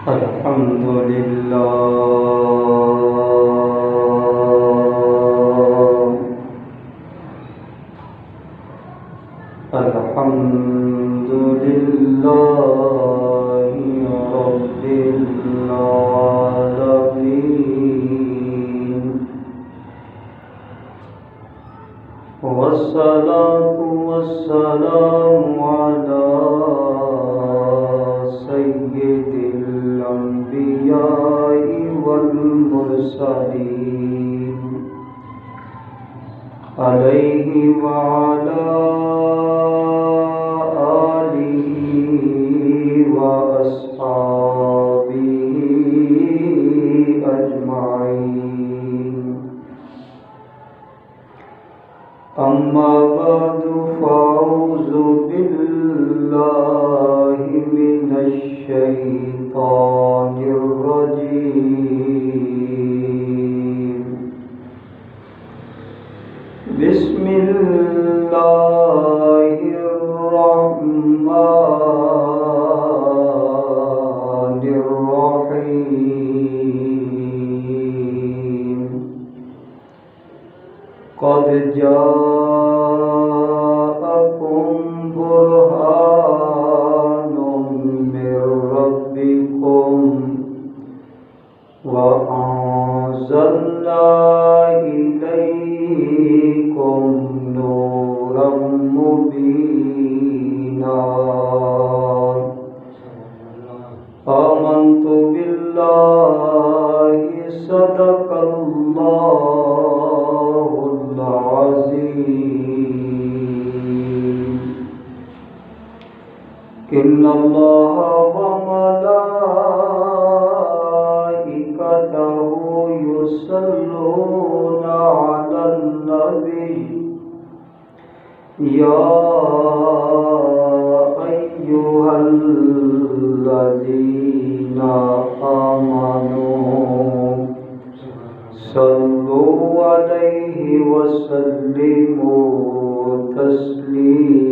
الحمد لله الحمد لله رب العالمين والصلاة والسلام على سيد الأنبياء والمرسلين عليه وعلى آله وأصحابه أجمعين أما بعد فأعوذ بالله من الشيطان الرجيم بسم الله الرحمن الرحيم قد جاءكم برهان من ربكم وأنزلنا إليكم نورا مبينا آمنت بالله صدق الله العظيم إن الله وملائكته يصلون على النبي يا أيها الذين آمنوا صلوا عليه وسلموا تسلیما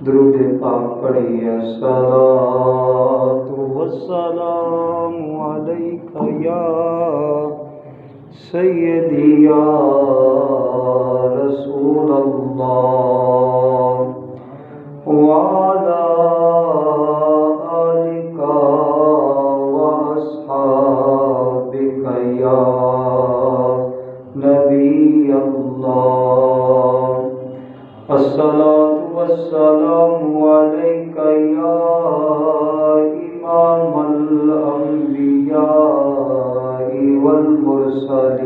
درود پاک پڑھیے الصلاۃ والسلام علیک یا سیدی یا رسول اللہ وعلی آلک وأصحابک یا نبی اللہ الصلاۃ والسلام علیک یا امام الانبیاء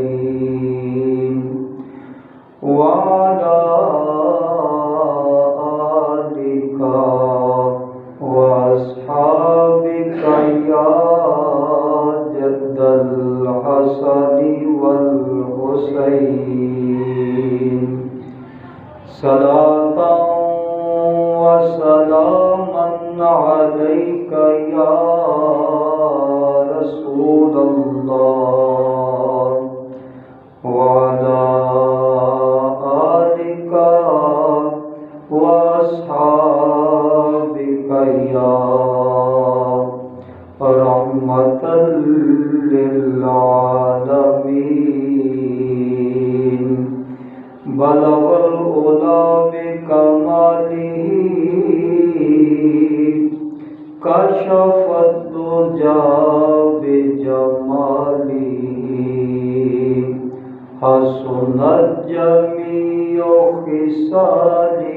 والمرسلین وعلی آلک واصحابک یا جد الحسن والحسین صلاة وسلاما عليك يا رسول الله وعلى آلك وأصحابك يا رحمة للعالمين بلغ العلا بکمالہ کشف الدجى بجمالہ حسنت جمیع خصالہ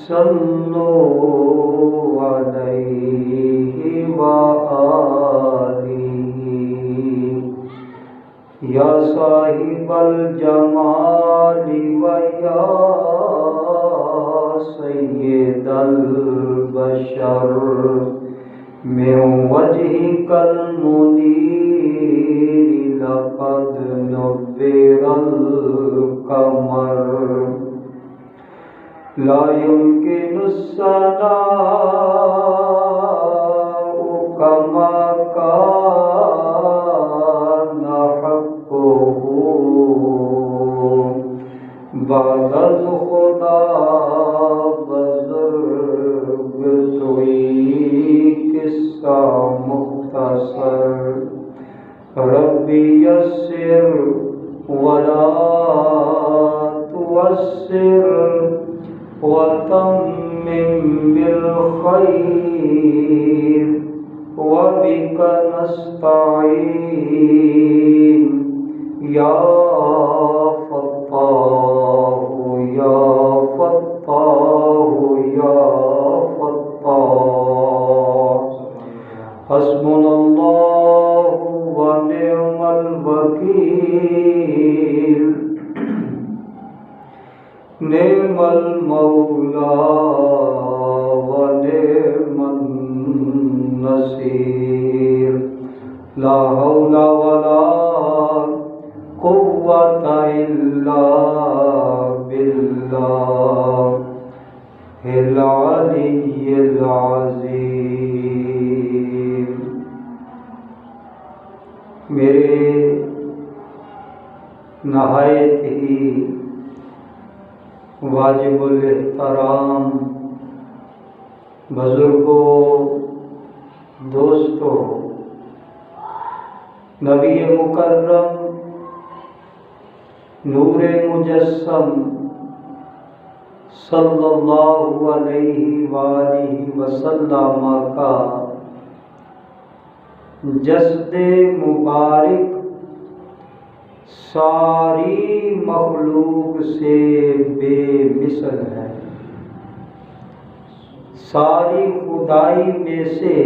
صلوا علیہ وآلہ یا صاحب الجمال ویا سید البشر من وجهك المنیر لقد نبر القمر لا يمكن الثناء كما كان حقه بعد الخدا بزرگ وقصر وتمم بالخير وبك نستعين يا فتاح يا فتاح يا فتاح حسبنا الله ونعم الوكيل نعم المولى ونعم النصير لا حول ولا قوة إلا بالله العلي العظيم. میرے نہایت ہی واجب الاحترام بزرگوں، دوستوں، نبی مکرم نور مجسم صلی اللہ علیہ وآلہ وسلم کا جسد مبارک ساری مخلوق سے بے مثل ہے. ساری خدائی میں سے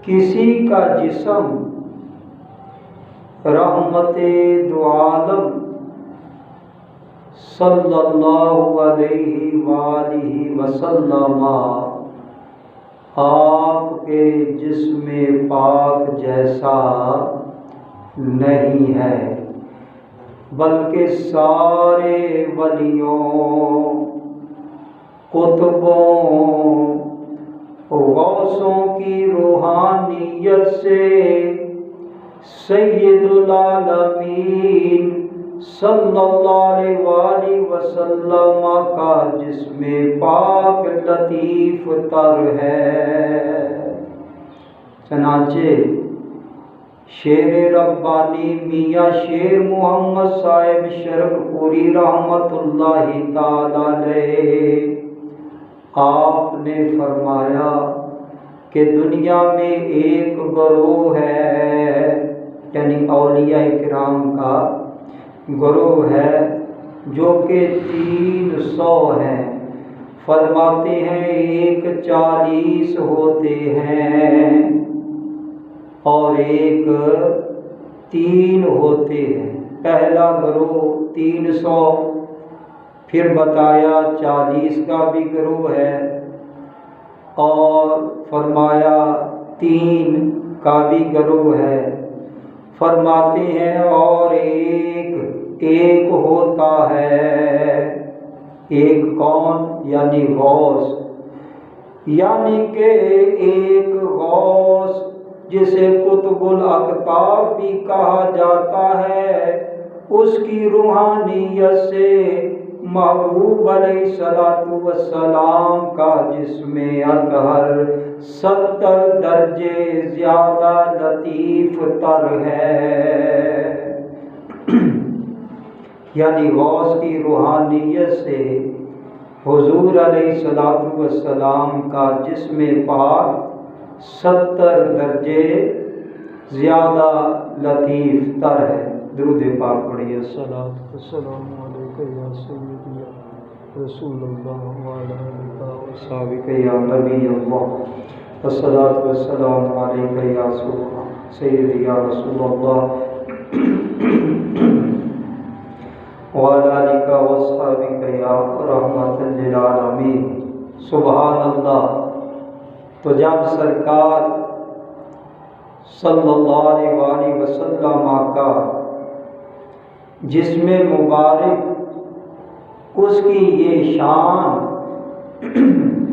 کسی کا جسم رحمت دو عالم صلی اللہ علیہ وآلہ وسلم آپ کے جسم پاک جیسا نہیں ہے، بلکہ سارے ولیوں، قطبوں، غوثوں کی روحانیت سے سید العالمین صلی اللہ علیہ وآلہ وسلم کا جسم پاک لطیف تر ہے. چنانچہ شیر ربانی میاں شیر محمد صاحب شرف پوری رحمت اللہ تعالی علیہ آپ نے فرمایا کہ دنیا میں ایک گروہ ہے، یعنی اولیاء کرام کا گروہ ہے جو کہ 300 ہیں. فرماتے ہیں ایک 40 ہوتے ہیں اور ایک 3 ہوتے ہیں. پہلا گروہ 300، پھر بتایا 40 کا بھی گروہ ہے، اور فرمایا 3 کا بھی گروہ ہے. فرماتے ہیں اور ایک ہوتا ہے. ایک کون؟ یعنی غوث، یعنی کہ ایک غوث جسے قطب الاقطاب بھی کہا جاتا ہے، اس کی روحانیت سے محبوب علیہ السلام کا جسم اطہر 70 درجے زیادہ لطیف تر ہے. یعنی غوث کی روحانیت سے حضور علیہ السلام کا جسم پاک 70 درجے زیادہ لطیف تر ہے. درود پاک پڑھیے. الصلاۃ والسلام علیکہ یا سیدی یا رسول اللہ وعلی آلہ وصحبہ یا نبی اللہ. الصلاۃ والسلام علیکہ یا سیدی یا رسول اللہ وعلی آلہ وصحبہ یا رحمت للعالمین. سبحان اللہ. تو جب سرکار صلی اللہ علیہ وآلہ وسلم کا جسم مبارک، اس کی یہ شان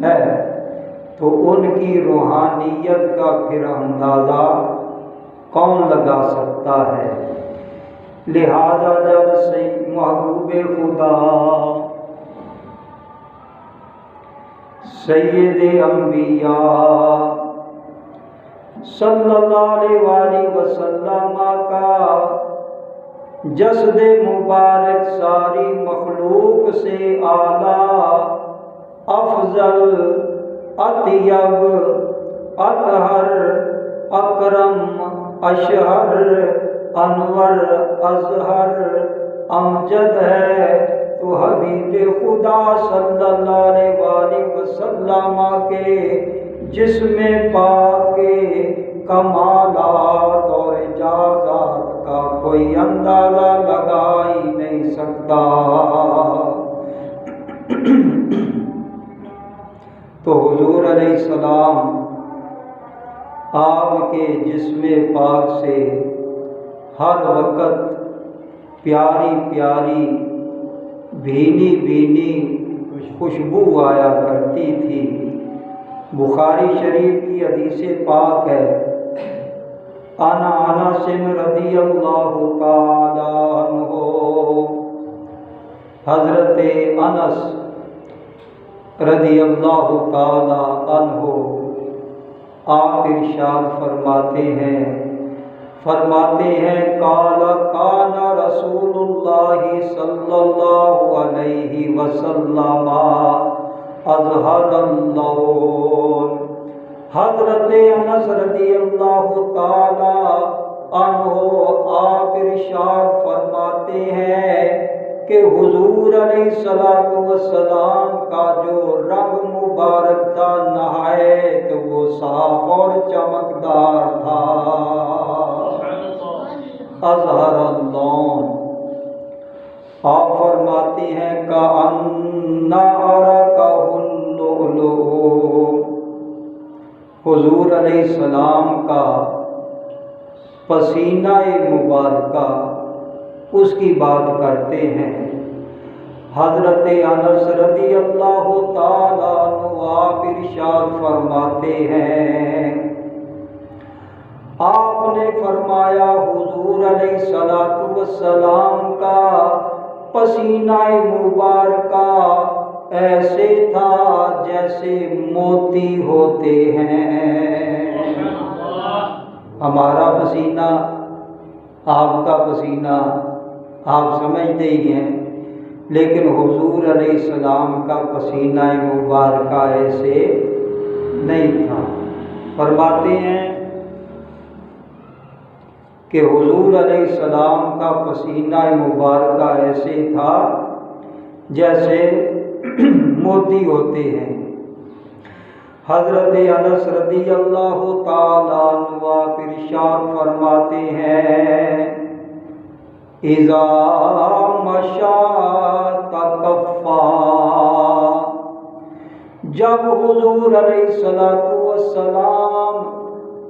ہے، تو ان کی روحانیت کا پھر اندازہ کون لگا سکتا ہے. لہذا جب محبوب خدا سید انبیاء صلی اللہ علیہ وآلہ وسلم کا جسد مبارک ساری مخلوق سے اعلیٰ، افضل، اطیب، اطہر، اکرم، اشہر، انور، اظہر، امجد ہے تو حبیب خدا صلی اللہ علیہ وآلہ وسلم کے جسم پاک کے کمالات اور اعجازات کا کوئی اندازہ لگا ہی نہیں سکتا۔ تو حضور علیہ السلام آپ کے جسم پاک سے ہر وقت پیاری پیاری بھینی بھینی خوشبو آیا کرتی تھی۔ بخاری شریف کی حدیث پاک ہے، انا انس رضی اللہ تعالی عنہ، حضرت انس رضی اللہ تعالی عنہ آپ ارشاد فرماتے ہیں قال کان رسول اللہ صلی اللہ علیہ وسلم اظہر اللون۔ حضرت انس رضی اللہ تعالی عنہ آپ ارشاد فرماتے ہیں کہ حضور علیہ السلام کا جو رنگ مبارک تھا نہایت وہ صاف اور چمکدار تھا۔ اظہر اللون، آپ فرماتے ہیں کأن عرقہ اللؤلؤ، حضور علیہ السلام کا پسینہ مبارکہ اس کی بات کرتے ہیں۔ حضرت انس رضی اللہ تعالیٰ عنہ آپ ارشاد فرماتے ہیں، آپ نے فرمایا حضور علیہ السلام کا پسینہ مبارکہ ایسے تھا جیسے موتی ہوتے ہیں۔ ہمارا پسینہ، آپ کا پسینہ آپ سمجھتے ہی ہیں، لیکن حضور علیہ السلام کا پسینہ مبارکہ ایسے نہیں تھا۔ فرماتے ہیں کہ حضور علیہ السلام کا پسینہ مبارکہ ایسے تھا جیسے موتی ہوتے ہیں۔ حضرت انس رضی اللہ تعالیٰ عنہ ارشاد فرماتے ہیں اذا مشى تکفا، جب حضور علیہ السلام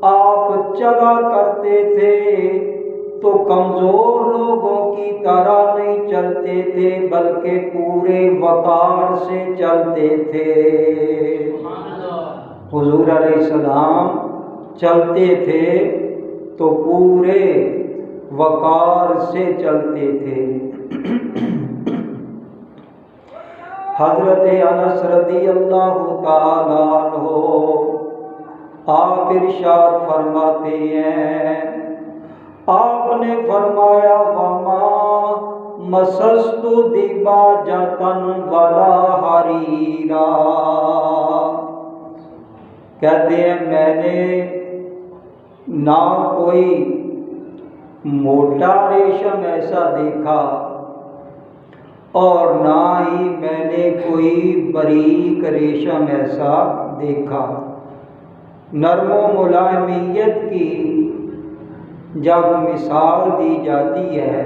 آپ چلا کرتے تھے تو کمزور لوگوں کی طرح نہیں چلتے تھے بلکہ پورے وقار سے چلتے تھے۔ حضور علیہ السلام چلتے تھے تو پورے وقار سے چلتے تھے۔ حضرت انس رضی اللہ تعالی عنہ آپ ارشاد فرماتے ہیں، آپ نے فرمایا وما مسست دباجۃ ولا حریرا، کہتے ہیں میں نے نہ کوئی موٹا ریشم ایسا دیکھا اور نہ ہی میں نے کوئی باریک ریشم ایسا دیکھا۔ نرم و ملائمیت کی جب مثال دی جاتی ہے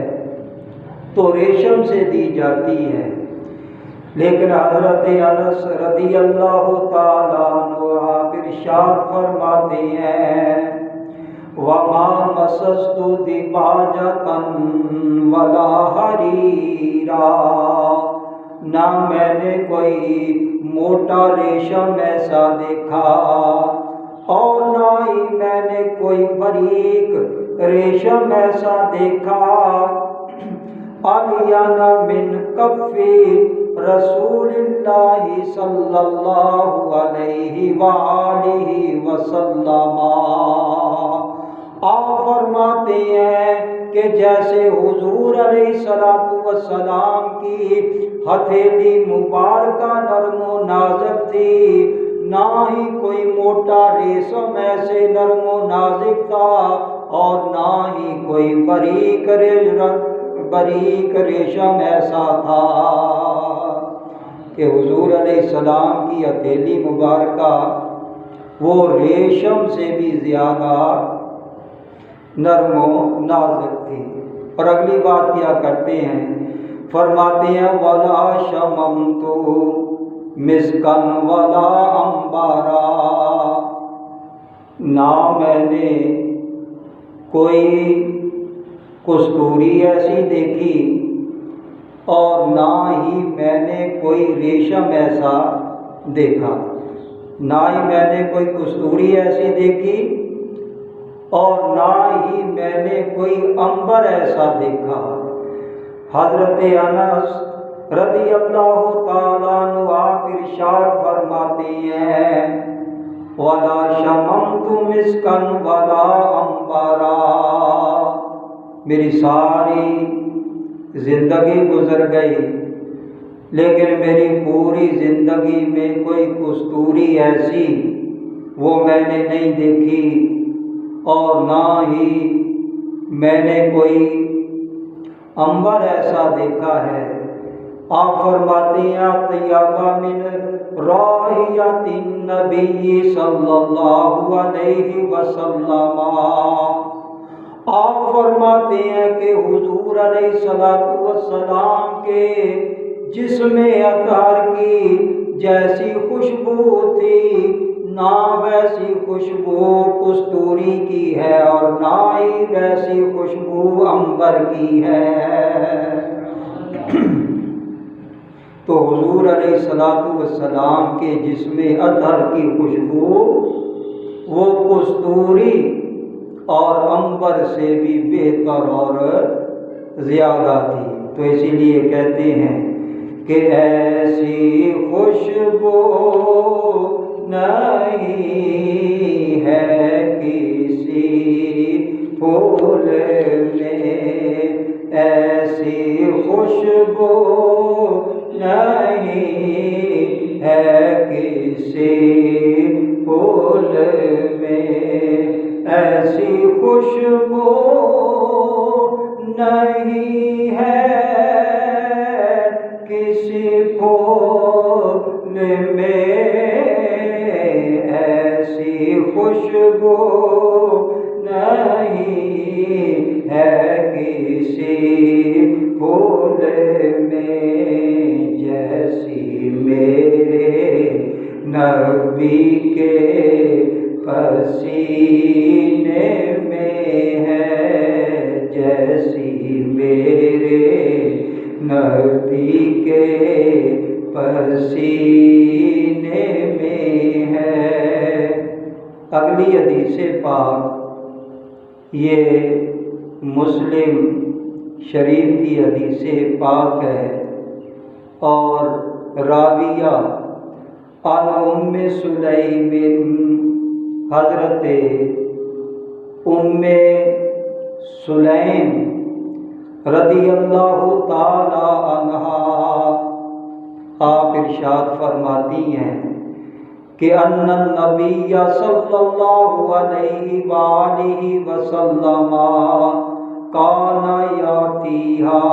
تو ریشم سے دی جاتی ہے، لیکن حضرت انس رضی اللہ تعالیٰ عنہ آپ ارشاد فرماتے ہیں وما مسست دباجۃ ولا حریرا، نہ میں نے کوئی موٹا ریشم ایسا دیکھا اور نہ ہی میں نے کوئی باریک ریشم ایسا دیکھا۔ الین من کف رسول اللہ صلی اللہ علیہ وآلہ وسلم، آپ فرماتے ہیں کہ جیسے حضور علیہ السلام کی ہتھیلی مبارکہ نرم و نازک تھی، نہ ہی کوئی موٹا ریشم ایسے نرم و نازک تھا اور نہ ہی کوئی باریک ریشم ایسا تھا کہ حضور علیہ السلام کی ہتھیلی مبارکہ وہ ریشم سے بھی زیادہ نرم و نازک تھی۔ اور اگلی بات کیا کرتے ہیں، فرماتے ہیں وَلَا شَمَمْتُ مِسْكًا وَلَا أَنْبَارًا، نہ میں نے کوئی کستوری ایسی دیکھی اور نہ ہی میں نے کوئی ریشم ایسا دیکھا، نہ ہی میں نے کوئی کستوری ایسی دیکھی اور نہ ہی میں نے کوئی عنبر ایسا دیکھا۔ حضرت انس رضی اللہ تعالیٰ عنہ آپ ارشاد فرماتے ہیں وَلَا شَمَمْتُ مِسْكًا وَلَا أَنْبَارًا، میری ساری زندگی گزر گئی لیکن میری پوری زندگی میں کوئی کستوری ایسی وہ میں نے نہیں دیکھی اور نہ ہی میں نے کوئی عنبر ایسا دیکھا ہے۔ آپ فرماتے ہیں طیبہ من رائحۃ النبی صلی اللہ علیہ وسلم، آپ فرماتے ہیں کہ حضور علیہ السلام کے جسم اطہر کی جیسی خوشبو تھی نہ ویسی خوشبو کستوری کی ہے اور نہ ہی ویسی خوشبو عنبر کی ہے۔ تو حضور علیہ السلام کے جسم اطہر کی خوشبو وہ کستوری اور عنبر سے بھی بہتر اور زیادہ تھی۔ تو اسی لیے کہتے ہیں کہ ایسی خوشبو نہیں ہے کسی پھول میں، ایسی خوشبو نہیں ہے کسی پھول میں، ایسی خوشبو نہیں ہے کسی پھول میں، ایسی خوشبو نہیں ہے کسی پھول میں جیسی میرے نبی کے پسینے میں ہے، جیسی میرے نبی کے پسینے میں ہے۔ اگلی حدیث پاک یہ مسلم شریف کی حدیث پاک ہے اور راویہ عن ام سلیم، حضرت ام سلیم رضی اللہ تعالی عنہا آپ ارشاد فرماتی ہیں کہ ان النبی صلی اللہ علیہ وآلہ وسلم کان یاتیہا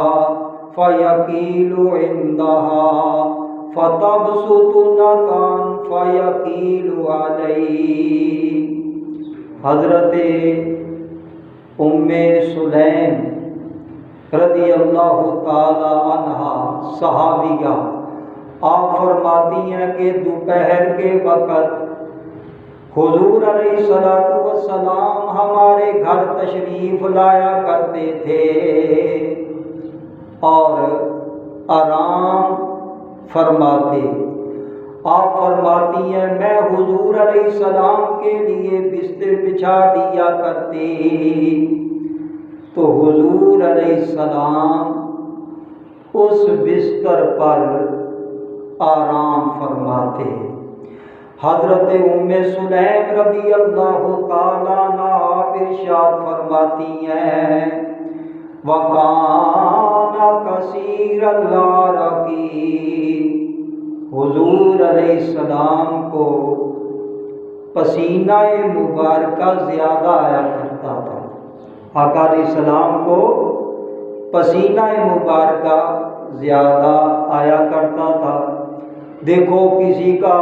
فیقیل عندہا فتبسط نکان فیقیل علیہ۔ حضرت ام سلیم رضی اللہ تعالی عنہا صحابیہ آپ فرماتی ہیں کہ دوپہر کے وقت حضور علیہ السلام ہمارے گھر تشریف لایا کرتے تھے اور آرام فرماتے۔ آپ فرماتی ہیں میں حضور علیہ السلام کے لیے بستر بچھا دیا کرتی تو حضور علیہ السلام اس بستر پر آرام فرماتے۔ حضرت ام سلیم رضی اللہ تعالیٰ عنہ ارشاد فرماتی ہیں وَكَانَ كَثِيرَ الْعَرَقِ، حضور علیہ السلام کو پسینہ مبارکہ زیادہ آیا کرتا تھا۔ آقا علیہ السلام کو پسینہ مبارکہ زیادہ آیا کرتا تھا۔ دیکھو کسی کا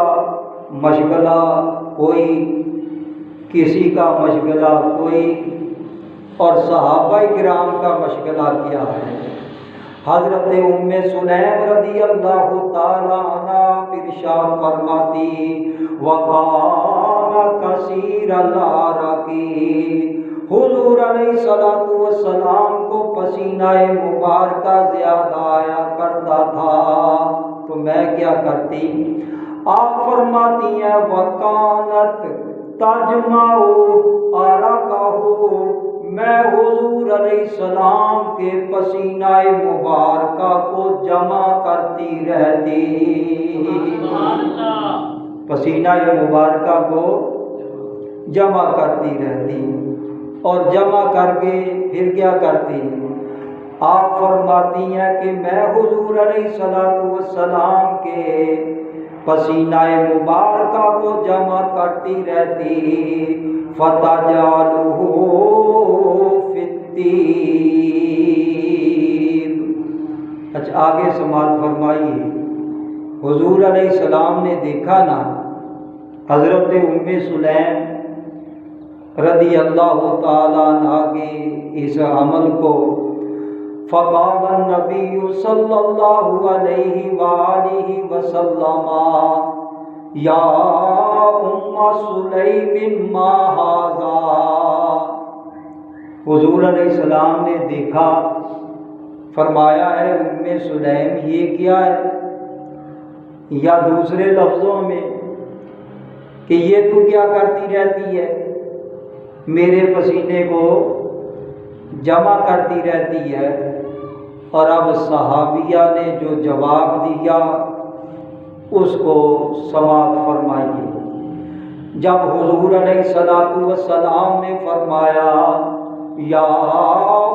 مشغلہ کوئی، کسی کا مشغلہ کوئی، اور صحابہ کرام کا مشغلہ کیا ہے۔ حضرت ام سلیم رضی اللہ تعالی عنہ ارشاد فرماتی وَقَانَ كَثِيرَ الْعَرَقِ، حضور علیہ السلام کو پسینہ مبارکہ زیادہ آیا کرتا تھا، تو میں کیا کرتی؟ آپ فرماتی ہیں وَقَانَتْ تَجْمَعُ عَرَقَهُ، میں حضور علیہ السلام کے پسینہ مبارکہ کو جمع کرتی رہتی، پسینہ مبارکہ کو جمع کرتی رہتی، اور جمع کر کے پھر کیا کرتی؟ آپ فرماتی ہیں کہ میں حضور علیہ السلام کے پسینہ مبارکہ کو جمع کرتی رہتی فَتَجْعَلُهُ فِي الطِّيبِ۔ اچھا آگے سماعت فرمائیے، حضور علیہ السلام نے دیکھا نا حضرت ام سلیم رضی اللہ تعالیٰ عنہ کے اس عمل کو، فقال النبی صلی اللہ علیہ وآلہ وسلم یا ام سلیم ما ھذا، حضور علیہ السلام نے دیکھا، فرمایا ہے ام سلیم یہ کیا ہے، یا دوسرے لفظوں میں کہ یہ تو کیا کرتی رہتی ہے، میرے پسینے کو جمع کرتی رہتی ہے۔ اور اب صحابیہ نے جو جواب دیا اس کو سماعت فرمائیے۔ جب حضور علیہ السلام نے فرمایا یا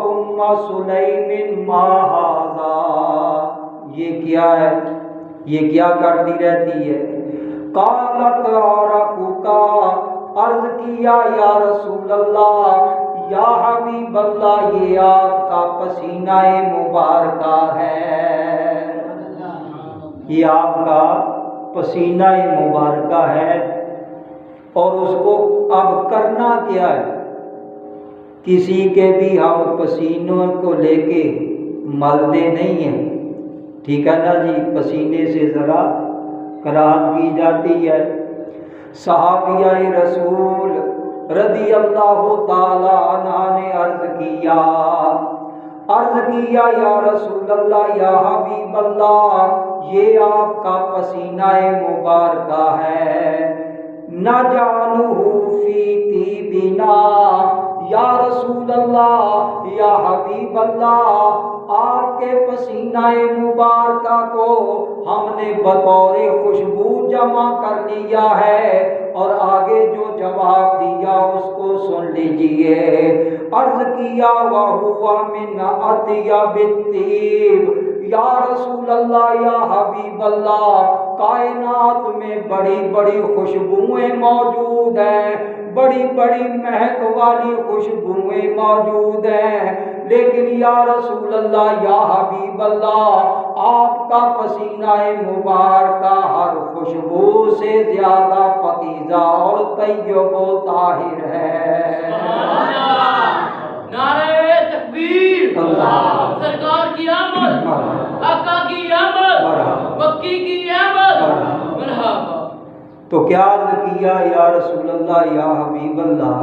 ام سلیم ما ھذا، یہ کیا ہے، یہ کیا کرتی رہتی ہے؟ قالت عرقک، عرض کیا یا رسول اللہ، یا حبیب اللہ، یہ آپ کا پسینہ مبارکہ ہے، یہ آپ کا پسینہ مبارکہ ہے، اور اس کو اب کرنا کیا ہے؟ کسی کے بھی ہم پسینوں کو لے کے ملتے نہیں ہیں، ٹھیک ہے نا جی، پسینے سے ذرا کراہت کی جاتی ہے۔ صحابیہ رسول رضی اللہ تعالی عنہ نے عرض کیا یا رسول اللہ، یا حبیب اللہ، یہ آپ کا پسینہ مبارکہ ہے، نجعلہ فی طیبنا، یا رسول اللہ، یا حبیب اللہ، آپ کے پسینہ مبارکہ کو ہم نے بطور خوشبو جمع کر لیا ہے، اور آگے جو جواب دیا اس کو سن لیجئے۔ عرض کیا وَهُوَ مِنْ أَطْيَبِ الطِّيبِ، یا رسول اللہ، یا حبیب اللہ، کائنات میں بڑی بڑی خوشبوئیں موجود ہیں، بڑی بڑی مہک والی خوشبوئیں موجود ہیں، لیکن یا رسول اللہ، یا حبیب اللہ، آپ کا پسینہ مبارکہ ہر خوشبو سے زیادہ پاکیزہ اور طیب و طاہر ہے۔ نعرہ تکبیر، سرکار کی آمد، آقا کی آمد، مکی کی آمد، مرحبا۔ تو کیا عرض کیا یا رسول اللہ، یا حبیب اللہ،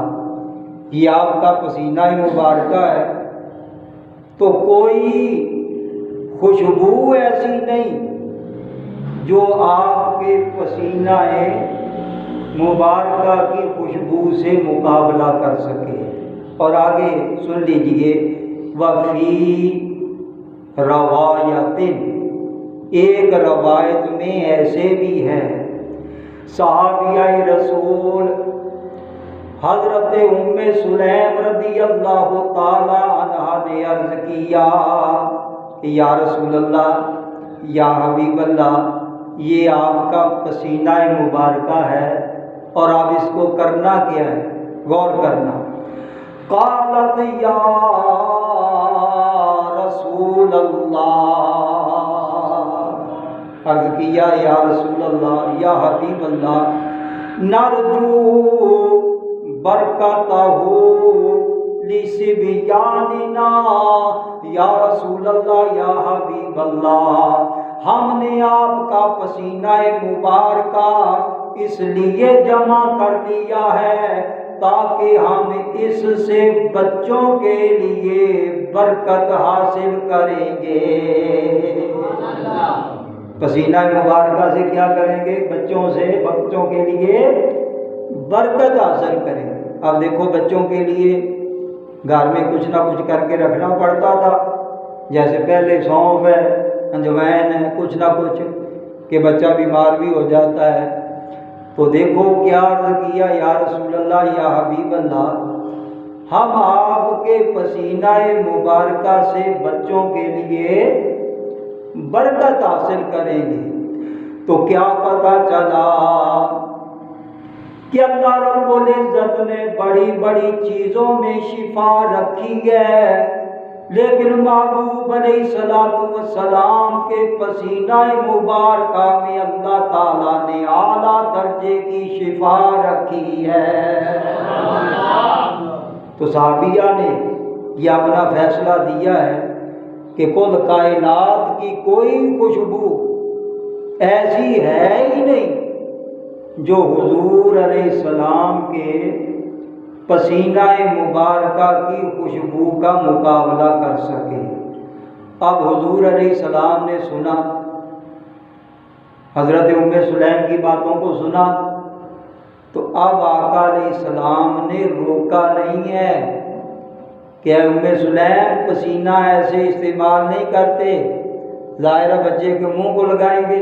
یہ آپ کا پسینہ مبارکہ ہے، تو کوئی خوشبو ایسی نہیں جو آپ کے پسینہ مبارکہ کی خوشبو سے مقابلہ کر سکے۔ اور آگے سن لیجئے، وفی روایت، ایک روایت میں ایسے بھی ہے صحابیہ رسول حضرت ام سلیم رضی اللہ تعالی عنہا نے عرض کیا کہ یا رسول اللہ، یا حبیب اللہ، یہ آپ کا پسینہ مبارکہ ہے اور آپ اس کو کرنا کیا ہے؟ غور کرنا۔ قالت یا رسول اللہ، عرض کیا یا رسول اللہ، یا حبیب اللہ، نرجو برکتہ لصبیاننا، یا رسول اللہ، یا حبیب اللہ، ہم نے آپ کا پسینہ مبارکہ اس لیے جمع کر لیا ہے تاکہ ہم اس سے بچوں کے لیے برکت حاصل کریں گے۔ پسینہ مبارکہ سے کیا کریں گے؟ بچوں کے لیے برکت حاصل کریں گے۔ اب دیکھو، بچوں کے لیے گھر میں کچھ نہ کچھ کر کے رکھنا پڑتا تھا، جیسے پہلے سونف ہے، انجوائن ہے، کچھ نہ کچھ، کہ بچہ بیمار بھی ہو جاتا ہے۔ تو دیکھو کیا عرض کیا، یا رسول اللہ، یا حبیب اللہ، ہم آپ کے پسینہ مبارکہ سے بچوں کے لیے برکت حاصل کریں گے۔ تو کیا پتہ چلا کہ اللہ رب العزت نے بڑی بڑی چیزوں میں شفا رکھی ہے، لیکن محبوب علیہ السلام کے پسینہ مبارکہ میں اللہ تعالیٰ نے اعلیٰ درجے کی شفا رکھی ہے۔ تو صحابیہ نے یہ اپنا فیصلہ دیا ہے کہ کل کائنات کی کوئی خوشبو ایسی ہے ہی نہیں جو حضور علیہ السلام کے پسینہ مبارکہ کی خوشبو کا مقابلہ کر سکے۔ اب حضور علیہ السلام نے سنا، حضرت ام سلیم کی باتوں کو سنا، تو اب آقا علیہ السلام نے روکا نہیں ہے کہ ام سلیم پسینہ ایسے استعمال نہیں کرتے، ظاہرہ بچے کے منہ کو لگائیں گے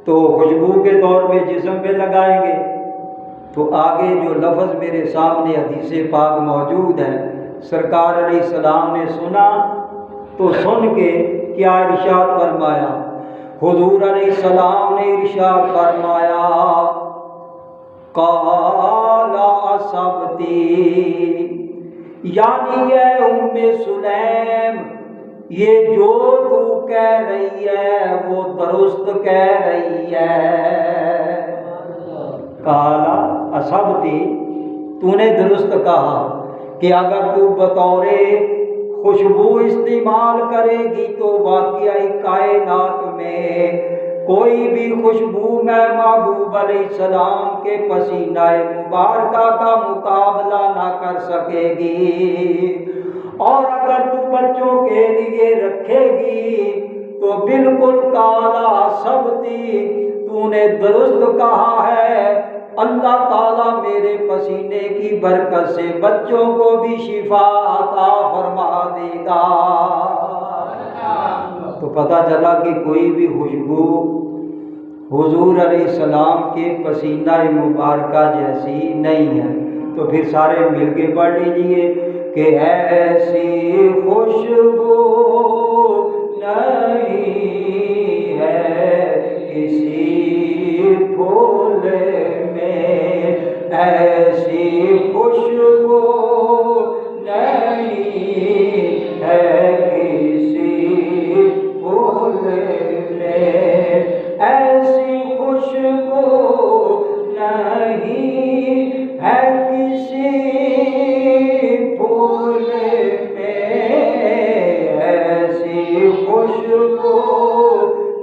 تو خوشبو کے طور پہ جسم پہ لگائیں گے۔ تو آگے جو لفظ میرے سامنے حدیث پاک موجود ہے، سرکار علیہ السلام نے سنا تو سن کے کیا ارشاد فرمایا؟ حضور علیہ السلام نے ارشاد فرمایا، قال اصبتی، یعنی اے ام سلیم، یہ جو تو کہہ رہی ہے وہ درست کہہ رہی ہے۔ کالا اصبتی، تو نے درست کہا کہ اگر تو بطور خوشبو استعمال کرے گی تو واقعی کائنات میں کوئی بھی خوشبو میں محبوب علیہ السلام کے پسینہ مبارکہ کا مقابلہ نہ کر سکے گی، اور اگر تو بچوں کے لیے رکھے گی تو بالکل کالا سبتی، تو نے درست کہا ہے، اللہ تعالیٰ میرے پسینے کی برکت سے بچوں کو بھی شفا عطا فرما دے گا۔ تو پتہ چلا کہ کوئی بھی خوشبو حضور علیہ السلام کے پسینہ مبارکہ جیسی نہیں ہے۔ تو پھر سارے مل کے پڑھ لیجئے کہ ایسی خوشبو نہیں ہے کسی پھول میں، ایسی خوشبو نہیں ہے کسی پھول میں، ایسی خوشبو نہیں ہے کسی پھول میں، ایسی خوشبو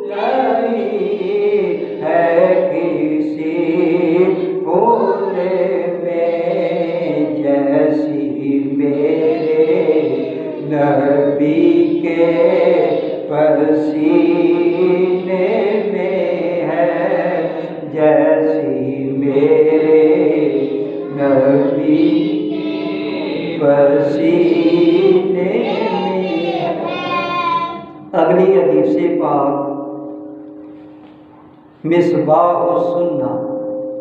نہیں ہے کسی مصباح السنہ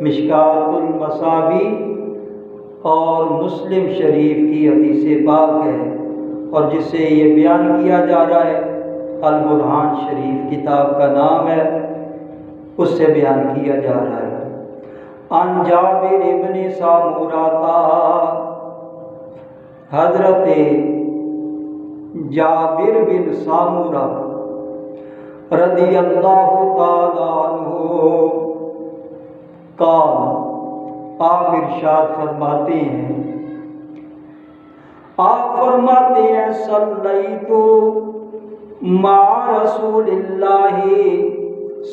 مشکات المصابی اور مسلم شریف کی حدیث پاک ہے، اور جس سے یہ بیان کیا جا رہا ہے البرہان شریف کتاب کا نام ہے، اس سے بیان کیا جا رہا ہے۔ عن جابر ابن سامورہ، حضرت جابر بن سامورہ رضی اللہ تعالیٰ عنہ قال، آپ ارشاد فرماتے ہیں، آپ فرماتے ہیں صلیت مع رسول اللہ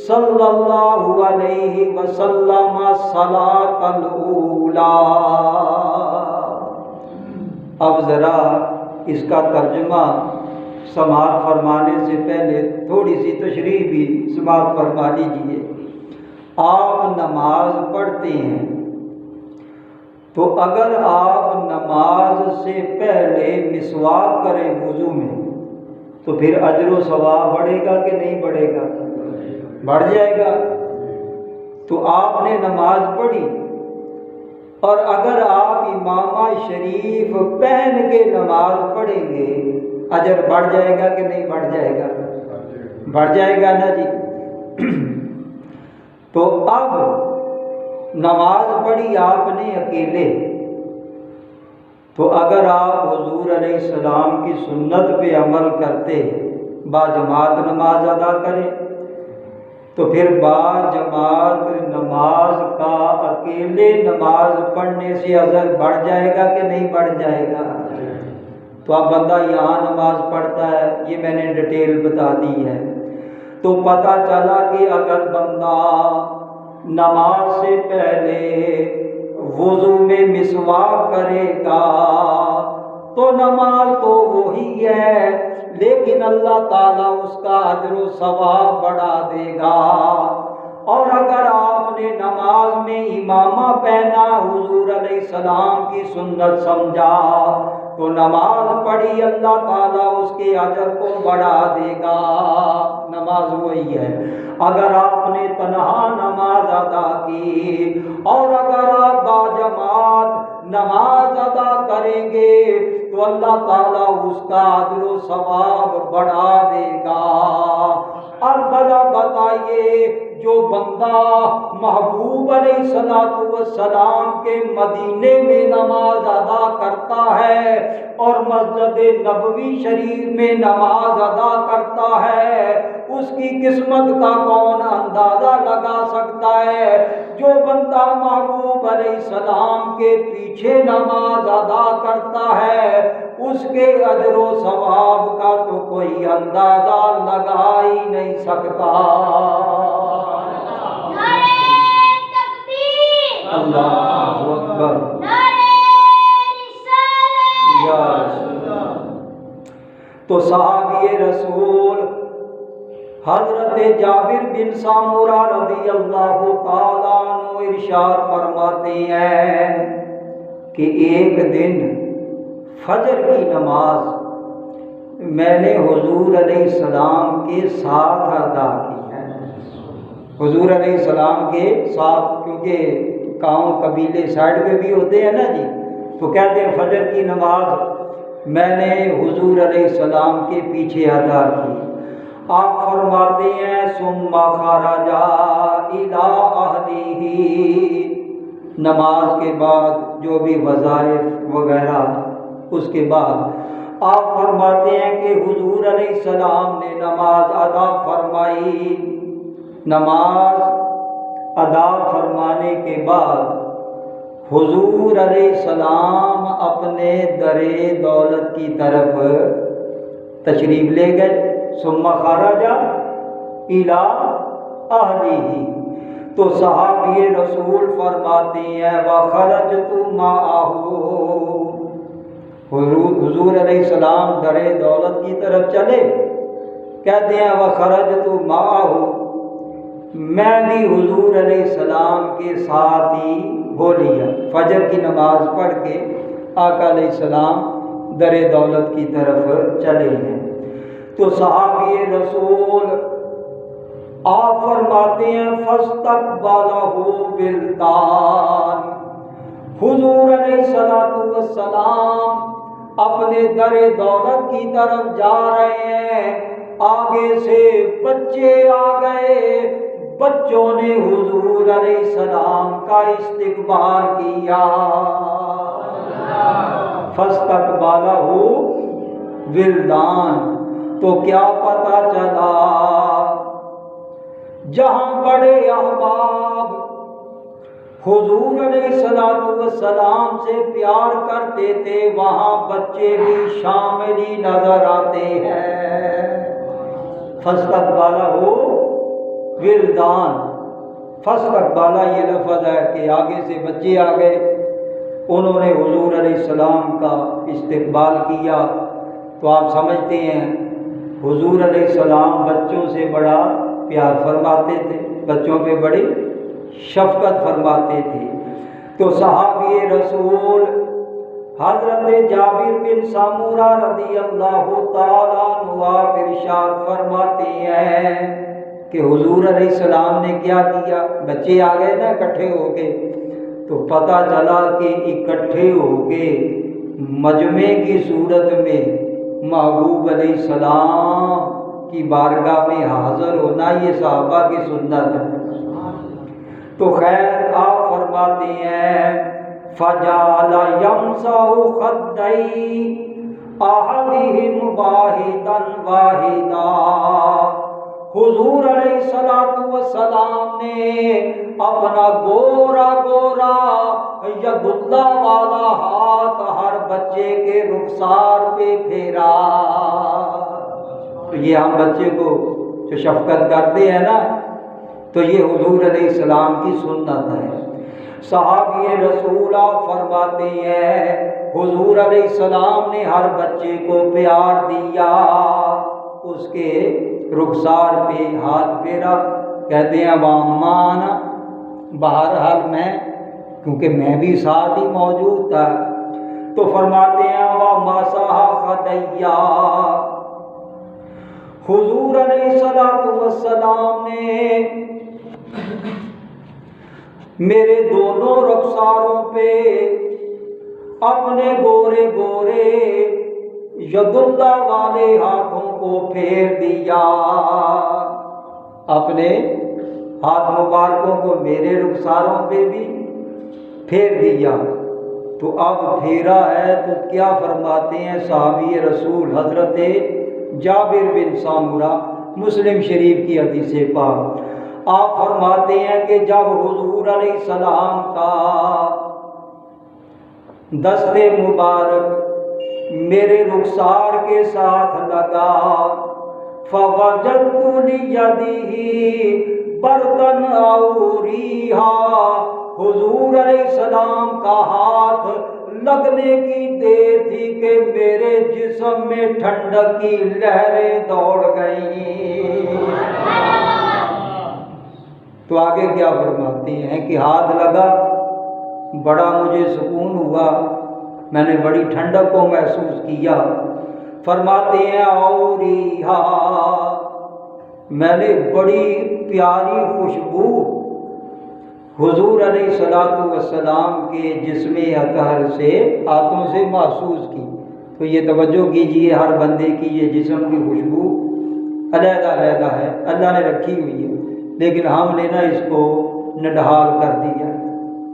صلی اللہ علیہ وسلم صلاۃ الاولیٰ۔ اب ذرا اس کا ترجمہ سماعت فرمانے سے پہلے تھوڑی سی تشریح بھی سماعت فرما لیجیے۔ آپ نماز پڑھتے ہیں تو اگر آپ نماز سے پہلے مسواک کریں وضو میں تو پھر اجر و ثواب بڑھے گا کہ نہیں بڑھے گا؟ بڑھ جائے گا۔ تو آپ نے نماز پڑھی اور اگر آپ امامہ شریف پہن کے نماز پڑھیں گے اجر بڑھ جائے گا کہ نہیں بڑھ جائے گا؟ بڑھ جائے گا نا جی۔ تو اب نماز پڑھی آپ نے اکیلے، تو اگر آپ حضور علیہ السلام کی سنت پہ عمل کرتے باجماعت نماز ادا کریں تو پھر باجماعت نماز کا اکیلے نماز پڑھنے سے اجر بڑھ جائے گا کہ نہیں بڑھ جائے گا؟ تو اب بندہ یہاں نماز پڑھتا ہے، یہ میں نے ڈیٹیل بتا دی ہے، تو پتہ چلا کہ اگر بندہ نماز سے پہلے وضو میں مسواک کرے گا تو نماز تو وہی ہے، لیکن اللہ تعالیٰ اس کا اجر و ثواب بڑھا دے گا۔ اور اگر آپ نے نماز میں امامہ پہنا، حضور علیہ السلام کی سنت سمجھا تو نماز پڑھی، اللہ تعالیٰ اس کے اجر کو بڑھا دے گا۔ نماز وہی ہے۔ اگر آپ نے تنہا نماز ادا کی اور اگر آپ باجماعت نماز ادا کریں گے تو اللہ تعالیٰ اس کا اجر و ثواب بڑھا دے گا۔ اور بھلا بتائیے، جو بندہ محبوب علیہ السلام کے مدینے میں نماز ادا کرتا ہے اور مسجد نبوی شریف میں نماز ادا کرتا ہے، اس کی قسمت کا کون اندازہ لگا سکتا ہے؟ جو بندہ محبوب علیہ السلام کے پیچھے نماز ادا کرتا ہے اس کے اجر و ثواب کا تو کوئی اندازہ لگا ہی نہیں سکتا۔ اللہ اکبر، یا رسول اللہ۔ تو صحابی رسول حضرت جابر بن سامورہ رضی اللہ تعالیٰ عنہ ارشاد فرماتے ہیں کہ ایک دن فجر کی نماز میں نے حضور علیہ السلام کے ساتھ ادا کی ہے۔ حضور علیہ السلام کے ساتھ، کیونکہ گاؤں قبیلے سائڈ پہ بھی ہوتے ہیں نا جی، تو کہتے ہیں فجر کی نماز میں نے حضور علیہ السلام کے پیچھے ادا کی۔ آپ فرماتے ہیں ثم خرج الی اہلہ، نماز کے بعد جو بھی وظائف وغیرہ اس کے بعد آپ فرماتے ہیں کہ حضور علیہ السلام نے نماز ادا فرمائی۔ نماز ادا فرمانے کے بعد حضور علیہ السلام اپنے در دولت کی طرف تشریف لے گئے۔ ثم خرج الی اہلہ، تو صحابی رسول فرماتے ہیں وخرجت معہ، حضور علیہ السلام در دولت کی طرف چلے، کہتے ہیں وخرجت معہ، میں بھی حضور علیہ السلام کے ساتھ ہی ہو لیا۔ فجر کی نماز پڑھ کے آقا علیہ السلام در دولت کی طرف چلے ہیں۔ تو صحابی رسول آپ فرماتے ہیں فاستقبلہ ولدان، حضور علیہ السلام اپنے در دولت کی طرف جا رہے ہیں، آگے سے بچے آ گئے، بچوں نے حضور علیہ السلام کا استقبال کیا۔ فاستقبلہ ولدان، تو کیا پتہ چلا جہاں بڑے احباب حضور علیہ السلام سے پیار کرتے تھے وہاں بچے بھی شاملی نظر آتے ہیں۔ فاستقبلہ ولدان، فاستقبلہ یہ لفظ ہے کہ آگے سے بچے آ گئے، انہوں نے حضور علیہ السلام کا استقبال کیا۔ تو آپ سمجھتے ہیں حضور علیہ السلام بچوں سے بڑا پیار فرماتے تھے، بچوں پہ بڑی شفقت فرماتے تھے۔ تو صحابی رسول حضرت جابر بن سمورہ رضی اللہ تعالیٰ عنہ ارشاد فرماتے ہیں کہ حضور علیہ السلام نے کیا کیا، بچے آ گئے نا اکٹھے ہو کے، تو پتہ چلا کہ اکٹھے ہو کے مجمع کی صورت میں محبوب علیہ السلام کی بارگاہ میں حاضر ہونا یہ صحابہ کی سنت ہے۔ تو خیر آپ فرماتے ہیں فجعل یمسح خدی احدہم واحدا واحدا، حضور علیہ السلام نے اپنا گورا گورا ید اللہ والا ہاتھ ہر بچے کے رخسار پہ پھیرا۔ تو یہ ہم بچے کو جو شفقت کرتے ہیں نا، تو یہ حضور علیہ السلام کی سنت ہے۔ صحابی رسول فرماتے ہیں حضور علیہ السلام نے ہر بچے کو پیار دیا، اس کے رخسار پہ ہاتھ پھیرا۔ کہتے ہیں وامان، بہرحال میں کیونکہ میں بھی ساتھ ہی موجود تھا، تو فرماتے ہیں ومسح خدیا، حضور علیہ السلام نے میرے دونوں رخساروں پہ اپنے گورے گورے ید اللہ والے ہاتھوں کو پھیر دیا، اپنے ہاتھ مبارکوں کو میرے رخساروں پہ بھی پھیر دیا۔ تو اب پھیرا ہے تو کیا فرماتے ہیں صحابی رسول حضرت جابر بن سمورہ، مسلم شریف کی حدیث پاک، آپ فرماتے ہیں کہ جب حضور علیہ السلام کا دست مبارک میرے رخسار کے ساتھ لگا، فوجدت لیدہ بردن او ریحا، حضور علیہ السلام کا ہاتھ لگنے کی دیر تھی کہ میرے جسم میں ٹھنڈک کی لہریں دوڑ گئیں۔ تو آگے کیا فرماتے ہیں کہ ہاتھ لگا، بڑا مجھے سکون ہوا، میں نے بڑی ٹھنڈک کو محسوس کیا۔ فرماتے ہیں اور ریحا، میں نے بڑی پیاری خوشبو حضور علیہ السلام کے جسم اطہر سے ہاتھوں سے محسوس کی۔ تو یہ توجہ کیجئے، ہر بندے کی یہ جسم کی خوشبو علیحدہ علیحدہ ہے، اللہ نے رکھی ہوئی ہے، لیکن ہم نے نا اس کو نڈھال کر دیا۔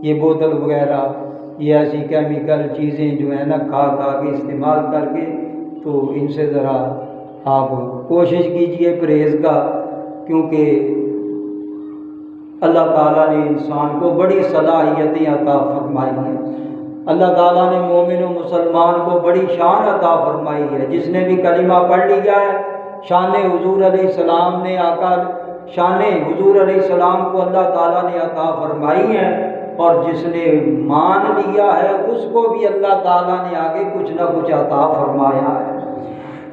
یہ بوتل وغیرہ، یہ ایسی کیمیکل چیزیں جو ہیں نا کھا کے استعمال کر کے، تو ان سے ذرا آپ کوشش کیجئے پرہیز کا، کیونکہ اللہ تعالیٰ نے انسان کو بڑی صلاحیتیں عطا فرمائی ہیں۔ اللہ تعالیٰ نے مومن و مسلمان کو بڑی شان عطا فرمائی ہے۔ جس نے بھی کلمہ پڑھ لیا ہے، شان حضور علیہ السلام نے شان حضور علیہ السلام کو اللہ تعالیٰ نے عطا فرمائی ہے، اور جس نے مان لیا ہے اس کو بھی اللہ تعالیٰ نے آگے کچھ نہ کچھ عطا فرمایا ہے۔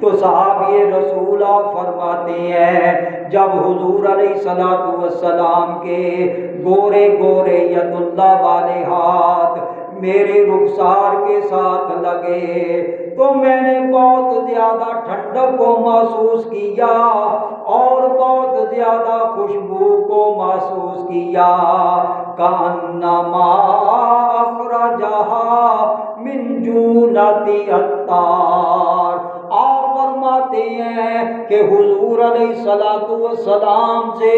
تو صحابی رسول فرماتے ہیں جب حضور علیہ السلام کے گورے گورے ید اللہ والے ہاتھ میرے رخسار کے ساتھ لگے، تو میں نے بہت زیادہ ٹھنڈک کو محسوس کیا اور بہت زیادہ خوشبو کو محسوس کیا، کأنما اخرجہا من جونۃ عطار۔ آپ فرماتے ہیں کہ حضور علیہ الصلوۃ والسلام سے،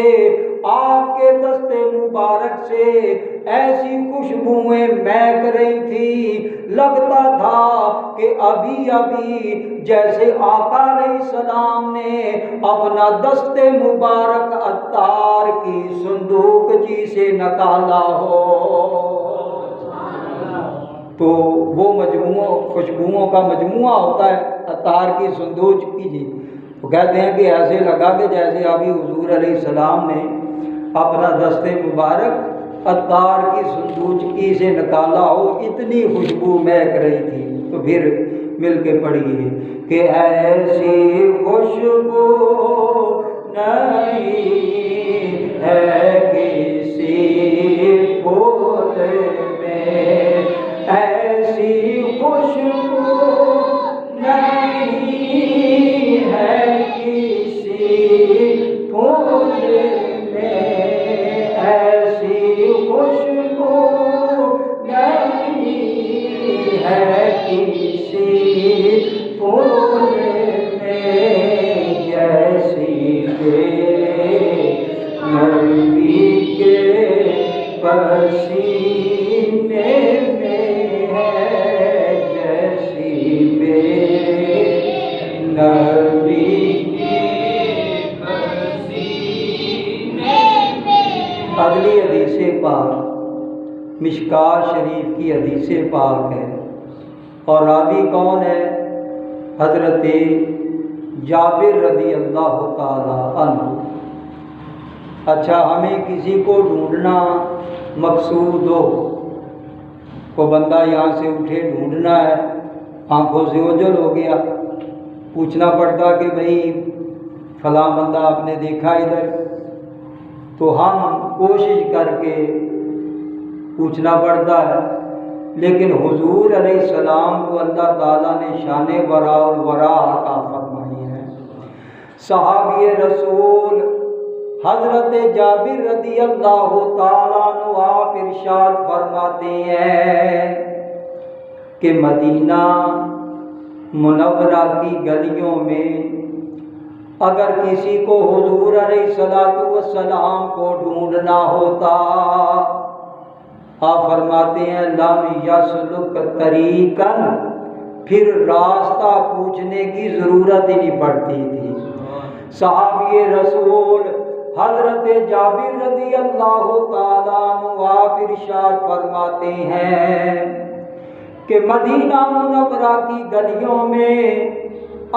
آپ کے دست مبارک سے ایسی خوشبوئیں مہک رہی تھی، لگتا تھا کہ ابھی ابھی جیسے آقا علیہ السلام نے اپنا دست مبارک عطار کی صندوق جی سے نکالا ہو۔ تو وہ مجموعہ خوشبوؤں کا مجموعہ ہوتا ہے عطار کی صندوق کی جی، وہ کہتے ہیں کہ ایسے لگا کہ جیسے ابھی حضور علیہ السلام نے اپنا دست مبارک عطار کی صندوق سے نکالا ہو، اتنی خوشبو مہک رہی تھی۔ تو پھر مل کے پڑھیے کہ ایسی خوشبو نہیں ہے کسی پھول میں، ایسی خوشبو نہیں ہے کسی پھول میں، ایسی خوشبو نہیں ہے کسی پھول میں، جیسی تیرے نبی کے پسینے میں ہے، جیسی میرے نبی کے پسینے میں۔ اگلی حدیث پاک مشکوٰۃ شریف کی حدیث پاک ہے، اور راوی کون ہے؟ حضرت جابر رضی اللہ تعالی عنہ۔ اچھا، ہمیں کسی کو ڈھونڈنا مقصود ہو، وہ بندہ یہاں سے اٹھے ڈھونڈنا ہے، آنکھوں سے اوجھل ہو گیا، پوچھنا پڑتا کہ بھئی فلاں بندہ آپ نے دیکھا ادھر، تو ہم کوشش کر کے پوچھنا پڑتا ہے، لیکن حضور علیہ السلام کو اللہ تعالیٰ نے شان ورا الورا عطا فرمائی ہے۔ صحابی رسول حضرت جابر رضی اللہ تعالیٰ عنہ آپ ارشاد فرماتے ہیں کہ مدینہ منورہ کی گلیوں میں اگر کسی کو حضور علیہ السلام کو ڈھونڈنا ہوتا، آپ فرماتے ہیں لم یسلک طریقا، پھر راستہ پوچھنے کی ضرورت ہی نہیں پڑتی تھی۔ صحابی رسول حضرت جابر رضی اللہ تعالیٰ عنہ آپ ارشاد فرماتے ہیں کہ مدینہ منورہ کی گلیوں میں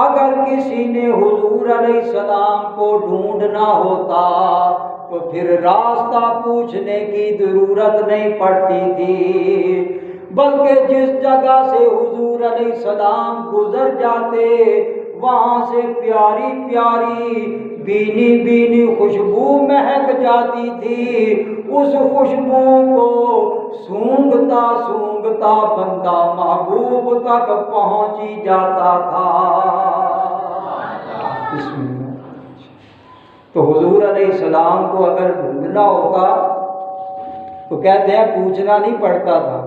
اگر کسی نے حضور علیہ السلام کو ڈھونڈنا ہوتا تو پھر راستہ پوچھنے کی ضرورت نہیں پڑتی تھی، بلکہ جس جگہ سے حضور علیہ السلام گزر جاتے وہاں سے پیاری پیاری بینی بینی خوشبو مہک جاتی تھی، اس خوشبو کو سونگھتا سونگھتا بندہ محبوب تک پہنچ ہی جاتا تھا۔ تو حضور علیہ السلام کو اگر ڈھونڈنا ہوتا تو کہتے ہیں پوچھنا نہیں پڑتا تھا،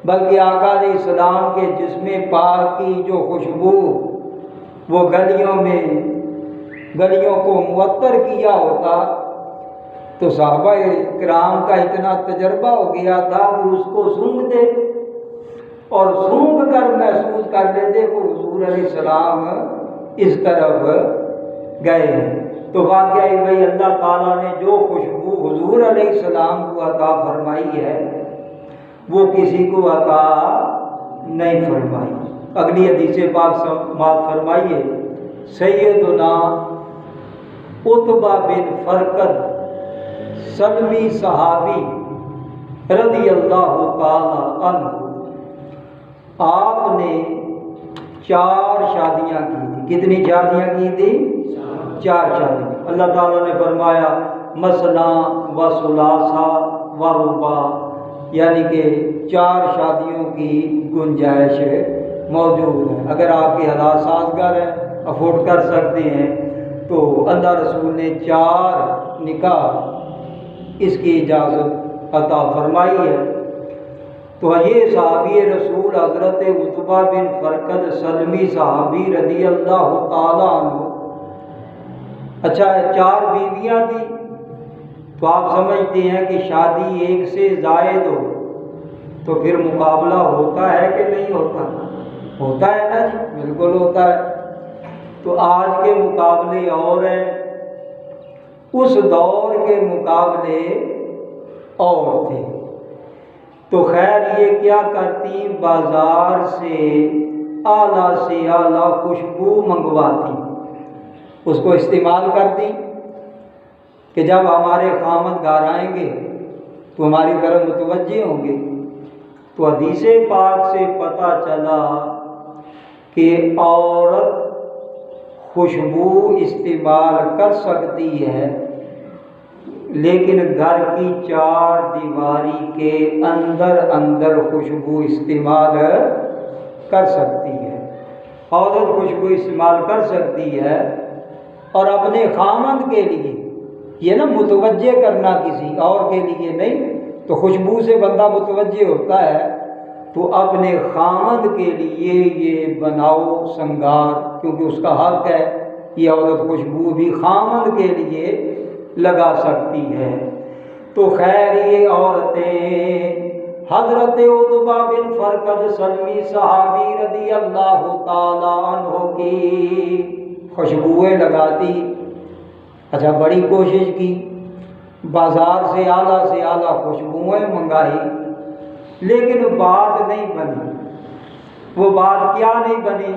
بلکہ آقا علیہ السلام کے جسم پاک کی جو خوشبو وہ گلیوں کو معطر کیا ہوتا، تو صحابہ کرام کا اتنا تجربہ ہو گیا تھا کہ اس کو سونگھتے اور سونگھ کر محسوس کر لیتے کہ حضور علیہ السلام اس طرف گئے ہیں۔ تو واقعی بھائی اللہ تعالیٰ نے جو خوشبو حضور علیہ السلام کو عطا فرمائی ہے وہ کسی کو عطا نہیں فرمائی۔ اگلی حدیث پاک سماعت فرمائیے، سیدنا عتبہ بن فرقد سلمی صحابی رضی اللہ تعالی عنہ، آپ نے 4 شادیاں کی تھی۔ کتنی شادیاں کی تھی؟ 4 شادیاں۔ اللہ تعالیٰ نے فرمایا مثنا و ثلاثہ و رباع، یعنی کہ 4 شادیوں کی گنجائش موجود ہیں۔ اگر آپ کے حالات سازگار ہیں، افورڈ کر سکتے ہیں، تو اللہ رسول نے 4 نکاح اس کی اجازت عطا فرمائی ہے۔ تو یہ صحابی رسول حضرت عتبہ بن فرقد سلمی صحابی رضی اللہ تعالیٰ عنہ، اچھا 4 بیویاں تھیں، تو آپ سمجھتے ہیں کہ شادی 1 سے زائد ہو تو پھر مقابلہ ہوتا ہے کہ نہیں ہوتا؟ ہوتا ہے نا جی، بالکل ہوتا ہے۔ تو آج کے مقابلے اور ہیں، اس دور کے مقابلے اور تھے۔ تو خیر یہ کیا کرتی، بازار سے اعلیٰ خوشبو منگواتی، اس کو استعمال کرتی کہ جب ہمارے خامد گھر آئیں گے تو ہماری طرف متوجہ ہوں گے۔ تو حدیث پاک سے پتہ چلا کہ عورت خوشبو استعمال کر سکتی ہے، لیکن گھر کی 4 دیواری کے اندر خوشبو استعمال کر سکتی ہے۔ عورت خوشبو استعمال کر سکتی ہے اور اپنے خامند کے لیے، یہ نا متوجہ کرنا کسی اور کے لیے نہیں، تو خوشبو سے بندہ متوجہ ہوتا ہے، تو اپنے خامند کے لیے یہ بناؤ سنگار، کیونکہ اس کا حق ہے، یہ عورت خوشبو بھی خامند کے لیے لگا سکتی ہے۔ تو خیر یہ عورتیں حضرت عتبہ بن فرقد سلمی صحابی رضی اللہ تعالیٰ عنہ کی خوشبوئیں لگاتی۔ اچھا بڑی کوشش کی، بازار سے اعلیٰ خوشبوئیں منگائی، لیکن بات نہیں بنی۔ وہ بات کیا نہیں بنی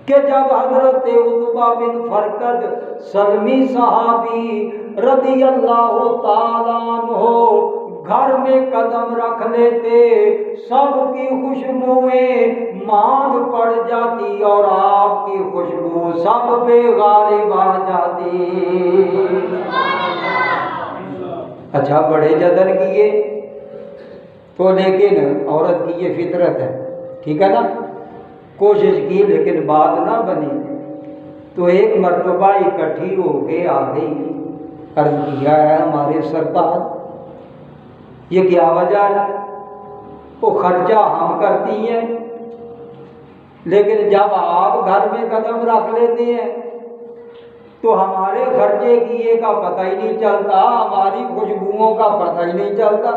کہ جب حضرت عتبہ بن فرقد سلمی صحابی رضی اللہ تعالیٰ عنہ گھر میں قدم رکھ لیتے، سب کی خوشبوئیں ماند پڑ جاتی اور آپ کی خوشبو سب پہ غالب آ جاتی۔ اچھا بڑے جتن کیے تو، لیکن عورت کی یہ فطرت ہے، ٹھیک ہے نا، کوشش کی لیکن بات نہ بنی۔ تو ایک مرتبہ اکٹھی ہو کے آ گئی، عرض کیا ہے ہمارے سردار یہ کیا وجہ ہے؟ وہ خرچہ ہم کرتی ہیں، لیکن جب آپ گھر میں قدم رکھ لیتے ہیں تو ہمارے خرچے کیے کا پتہ ہی نہیں چلتا، ہماری خوشبوؤں کا پتہ ہی نہیں چلتا،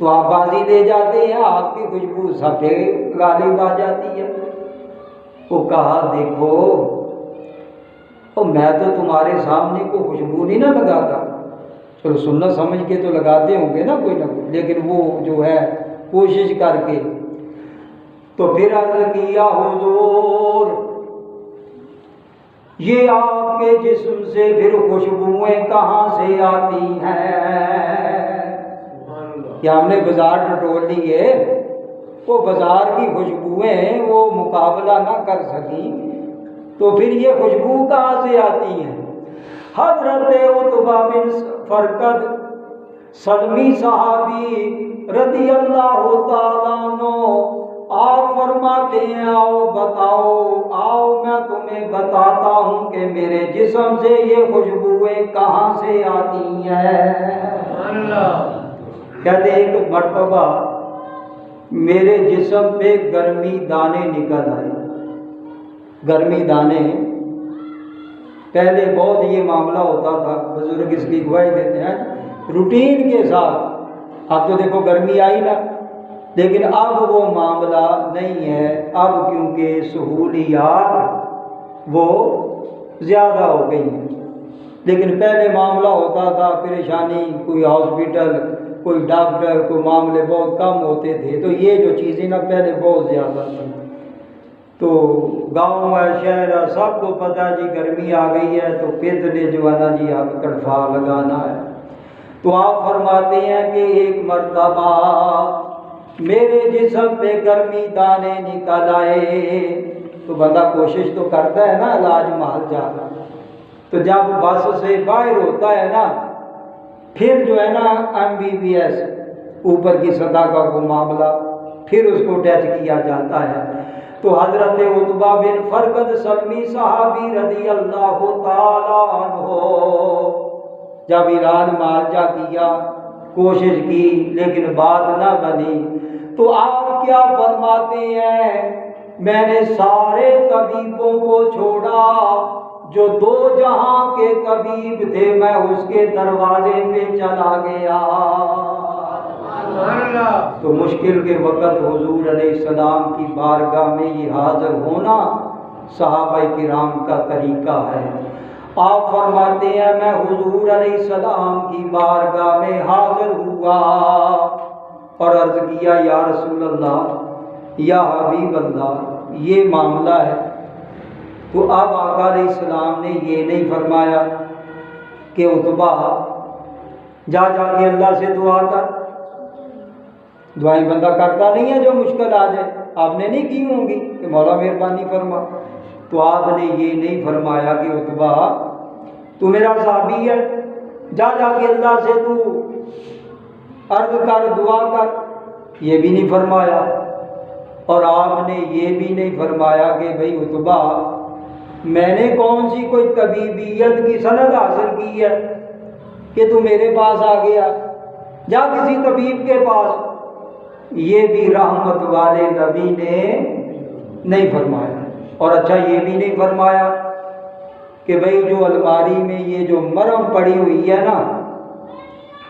تو آپ بازی لے جاتے ہیں، آپ کی خوشبو سب پہ غالب آ جاتی ہے۔ وہ کہا دیکھو تو میں تو تمہارے سامنے کو خوشبو نہیں نہ لگاتا، چلو سنت سمجھ کے تو لگاتے ہوں گے نا کوئی نہ کوئی، لیکن وہ جو ہے کوشش کر کے۔ تو پھر عرض کیا حضور یہ آپ کے جسم سے پھر خوشبوئیں کہاں سے آتی ہیں؟ کیا ہم نے بازار ٹٹول لی ہے؟ وہ بازار کی خوشبوئیں وہ مقابلہ نہ کر سکی، تو پھر یہ خوشبو کہاں سے آتی ہیں؟ حضرت عتبہ بن فرقد سلمی صحابی رضی اللہ تعالیٰ عنہ آپ فرماتے ہیں آؤ بتاؤ، آؤ میں تمہیں بتاتا ہوں کہ میرے جسم سے یہ خوشبوئیں کہاں سے آتی ہیں۔ کہتے ایک مرتبہ میرے جسم پہ گرمی دانے نکل آئے۔ گرمی دانے پہلے بہت یہ معاملہ ہوتا تھا، بزرگ اس کی گواہی دیتے ہیں روٹین کے ساتھ، اب تو دیکھو گرمی آئی نا، لیکن اب وہ معاملہ نہیں ہے، اب کیونکہ سہولیات وہ زیادہ ہو گئی ہیں، لیکن پہلے معاملہ ہوتا تھا پریشانی، کوئی ہاسپٹل کوئی ڈاکٹر کوئی معاملے بہت کم ہوتے تھے، تو یہ جو چیزیں نا پہلے بہت زیادہ تھیں۔ تو گاؤں ہے شہر ہے سب کو پتہ جی گرمی آ گئی ہے، تو پیدلے جو ہے نا جی اب تڑفا لگانا ہے۔ تو آپ فرماتے ہیں کہ ایک مرتبہ میرے جسم پہ گرمی دانے نکل آئے، تو بندہ کوشش تو کرتا ہے نا علاج محل جانا، تو جب بس سے باہر ہوتا ہے نا پھر جو ہے نا MBBS اوپر کی سطح کا وہ معاملہ پھر اس کو ٹچ کیا جاتا ہے۔ تو حضرت عتبہ بن فرقد سلمی صحابی رضی اللہ تعالیٰ عنہ جب ایران معالجہ کیا، کوشش کی لیکن بات نہ بنی، تو آپ کیا فرماتے ہیں، میں نے سارے طبیبوں کو چھوڑا، جو دو جہاں کے طبیب تھے میں اس کے دروازے پہ چلا گیا۔ تو مشکل کے وقت حضور علیہ السلام کی بارگاہ میں یہ حاضر ہونا صحابہ کرام کا طریقہ ہے۔ آپ فرماتے ہیں میں حضور علیہ السلام کی بارگاہ میں حاضر ہوا اور عرض کیا یا رسول اللہ، یا حبیب اللہ، یہ معاملہ ہے۔ تو اب آقا علیہ السلام نے یہ نہیں فرمایا کہ عتبہ جا کے اللہ سے دعا کر، دعائیں بندہ کرتا نہیں ہے جو مشکل آ جائے، آپ نے نہیں کی ہوں گی کہ مولا مہربانی فرما۔ تو آپ نے یہ نہیں فرمایا کہ عتبہ تو میرا صحابی ہے، جا کے اللہ سے تو عرض کر، دعا کر، یہ بھی نہیں فرمایا۔ اور آپ نے یہ بھی نہیں فرمایا کہ بھئی عتبہ میں نے کون سی کوئی طبیبیت کی سند حاصل کی ہے کہ تو میرے پاس آ گیا، جا کسی طبیب کے پاس۔ یہ بھی رحمت والے نبی نے نہیں فرمایا۔ اور اچھا یہ بھی نہیں فرمایا کہ بھئی جو الماری میں یہ جو مرہم پڑی ہوئی ہے نا،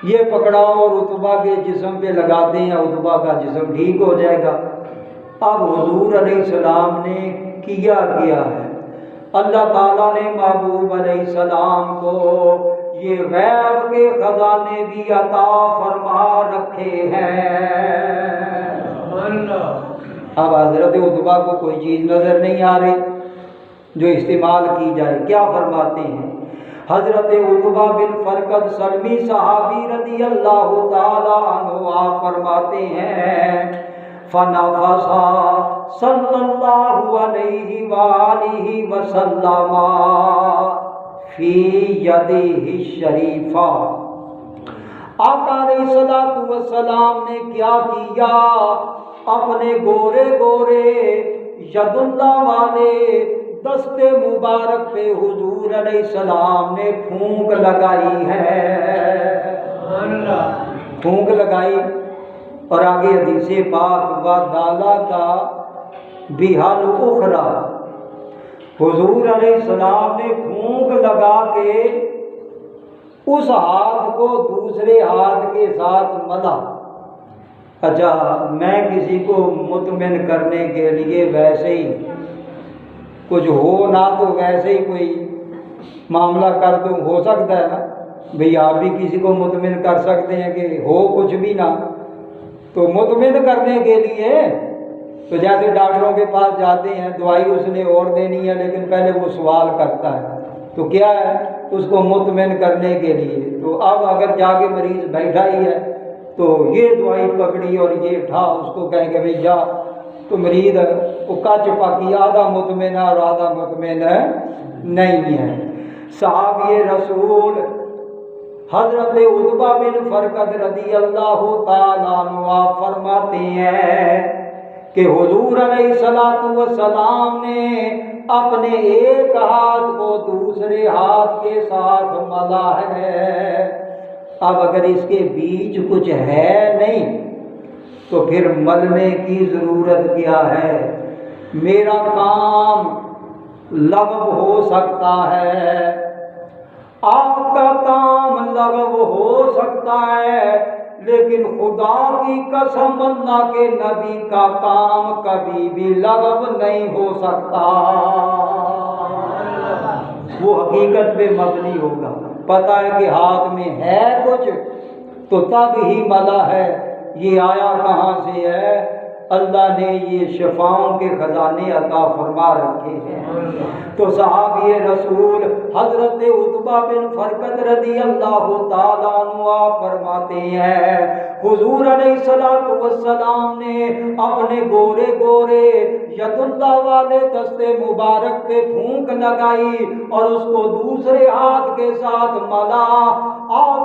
یہ پکڑاؤ اور عتبہ کے جسم پہ لگاتے ہیں، عتبہ کا جسم ٹھیک ہو جائے گا۔ اب حضور علیہ السلام نے کیا ہے، اللہ تعالیٰ نے محبوب علیہ السلام کو یہ غیب کے خزانے بھی عطا فرما رکھے ہیں۔ اب حضرت عتبہ کو کوئی چیز نظر نہیں آ رہی جو استعمال کی جائے، کیا فرماتے ہیں حضرت عتبہ بن فرقد سلمی صحابی رضی اللہ تعالی عنہ، آپ فرماتے ہیں فنفس صلی اللہ علیہ وآلہ وسلم فی یدہ الشریفہ، آقا علیہ الصلوۃ والسلام نے کیا کیا، اپنے گورے ید اللہ والے دست مبارک پہ حضور علیہ السلام نے پھونک لگائی ہے، پھونک لگائی۔ اور آگے حدیث پاک وَدَالَ کا بِحَلْ اُخْرَى، حضور علیہ السلام نے پھونک لگا کے اس ہاتھ کو دوسرے ہاتھ کے ساتھ ملا۔ اچھا میں کسی کو مطمئن کرنے کے لیے ویسے ہی کچھ ہو نہ تو ویسے ہی کوئی معاملہ کر دوں، ہو سکتا ہے نا بھئی، آپ بھی کسی کو مطمئن کر سکتے ہیں کہ ہو کچھ بھی نہ، تو مطمئن کرنے کے لیے تو جیسے ڈاکٹروں کے پاس جاتے ہیں، دوائی اس نے اور دینی ہے لیکن پہلے وہ سوال کرتا ہے، تو کیا ہے اس کو مطمئن کرنے کے لیے۔ تو اب اگر جا کے مریض بیٹھا ہی ہے تو یہ دوائی پکڑی اور یہ اٹھا، اس کو کہیں کہ بھئی جا، تو مریض وہ کچ پاکی آدھا مطمئن ہے اور آدھا مطمئن نہیں ہے۔ صحابی رسول حضرت عتبہ بن فرقد رضی اللہ تعالیٰ عنہ فرماتے ہیں کہ حضور علیہ السلام نے اپنے ایک ہاتھ کو دوسرے ہاتھ کے ساتھ ملا ہے۔ اب اگر اس کے بیچ کچھ ہے نہیں تو پھر ملنے کی ضرورت کیا ہے؟ میرا کام لغو ہو سکتا ہے، آپ کا کام لغو ہو سکتا ہے، لیکن خدا کی قسم اللہ کے نبی کا کام کبھی بھی لغو نہیں ہو سکتا، وہ حقیقت پہ مبنی ہوگا۔ پتہ ہے کہ ہاتھ میں ہے کچھ تو تب ہی ملا ہے، یہ آیا کہاں سے ہے؟ اللہ نے یہ شفاؤں کے خزانے عطا فرما رکھے ہیں۔ تو صحابی رسول حضرت عتبہ بن فرقد رضی اللہ تعالیٰ عنہ فرماتے ہیں حضور علیہ السلام نے اپنے گورے ید اللہ والے دستے مبارک پہ پھونک لگائی اور اس کو دوسرے ہاتھ کے ساتھ ملا۔ آپ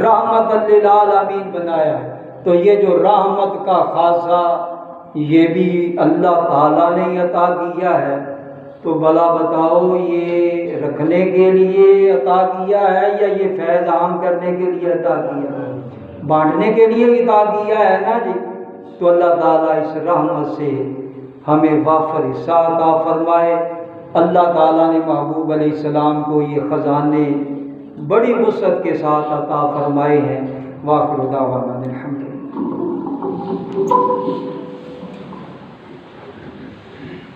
رحمت للعالمین بنایا ہے، تو یہ جو رحمت کا خاصہ یہ بھی اللہ تعالیٰ نے عطا کیا ہے، تو بلا بتاؤ یہ رکھنے کے لیے عطا کیا ہے یا یہ فیض عام کرنے کے لیے عطا کیا ہے؟ بانٹنے کے لیے عطا کیا ہے نا جی۔ تو اللہ تعالیٰ اس رحمت سے ہمیں وافر حصہ عطا فرمائے۔ اللہ تعالیٰ نے محبوب علیہ السلام کو یہ خزانے بڑی وسعت کے ساتھ عطا فرمائے ہیں۔ وآخر دعوانا الحمدللہ۔